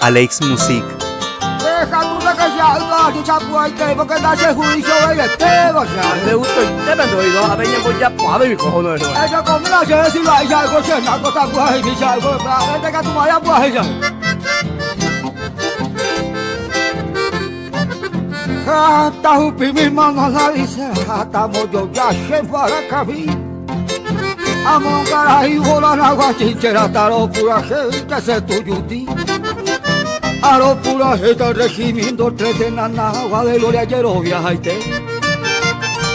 Alex Music. Deja tu recallado, dicha puerta, porque da ese juicio de te vas a. Le gusta te vendo yo, a ver ya ya pa de cojo no eso. Ella come la se si la ya go se na go ta guay mi sa go pa, deja tu maya guay ya. Hasta upi mi mano la dice, hasta moyo ya se para cabi. Amon caray, hola na gua chinchera taro pura gente se tuyuti. Aro pura gente regimiento 13 nana, de gloria yerovia haite.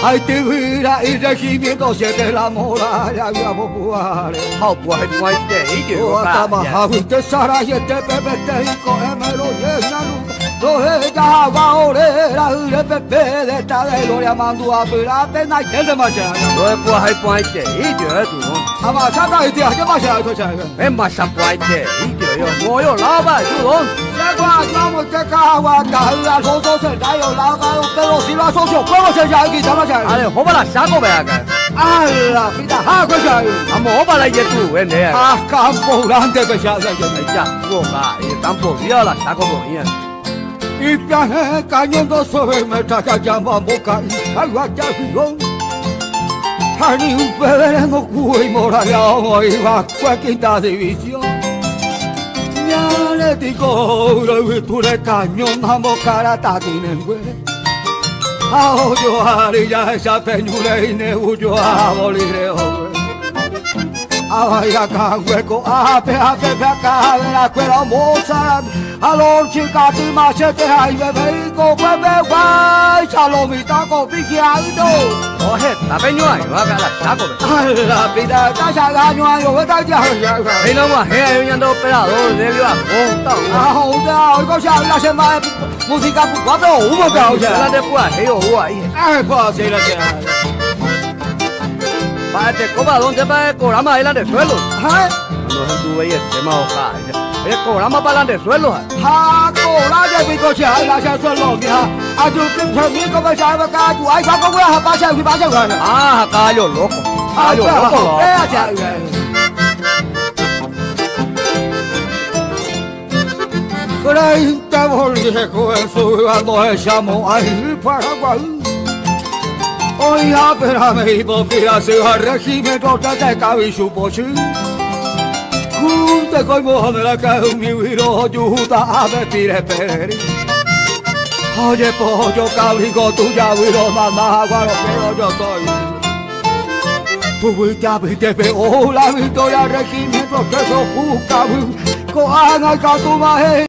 Haite vira y regimiento 7 la muralla via popuare. Hao pues pues te y yo. Tama havite sara y este pepe te hijo emelo llenaru. Ella va orera ure pepe de esta de gloria mando a pura pena y de machada. No pues te y yo tú. Amasada y te hace machada to chaga. Es más pues te y yo. Mo yo la ba tú don. Llegua llamo te cawa caja soso se da yo la ga pero si la socio cómo se llama aquí tama chaga. Ale ho la saco ve acá. Ala pita ha ko chaga. Amo ho la ye tú ven de. Ah campo grande que chaga yo. Ya, go ba, y tampoco vio la saco bien. Y viaje cayendo sobre me traga llama boca y agua ya fijón. Ani un pedere no cuy moraya hoy va quinta división. Ya le digo, tú le cañón a mocara tatinen güey. Ao yo haría esa peñule y ne huyo a bolire güey. Avaya ka hueco a pe acá de la escuela moza. A los chicas y machete ay bebé go bebé guay salomita con piqueado. Oje, la peño ahí, va a la saco. La vida está sagaño a yo está ya. Ahí no más, ahí ando operador, de viva, monta. Ahora oigo se habla se más música cuatro uno que o La sea. después, ahí. Ay pues sí la sea. Para te coba, ¿dónde va el programa ahí de suelo? Ay, No es tu bella, el tema oca. El programa para de suelo. ha cola de pico se habla se solo mija. A tu que se mi como se habla que tu ay va como la pasa y pasa gana. Ah, caballo loco. Caballo loco. Por ahí te volví con eso, no echamos ahí Paraguay. Hoy espérame y volví se va regimiento de cabello pochi. Junte con Mohamed la que mi viro ayuda a vestir peri. Oye pollo cabrigo tu ya viro mamá guaro pero yo soy. Tu ya viste veo la victoria regimiento que so busca. Con Ana Catumaje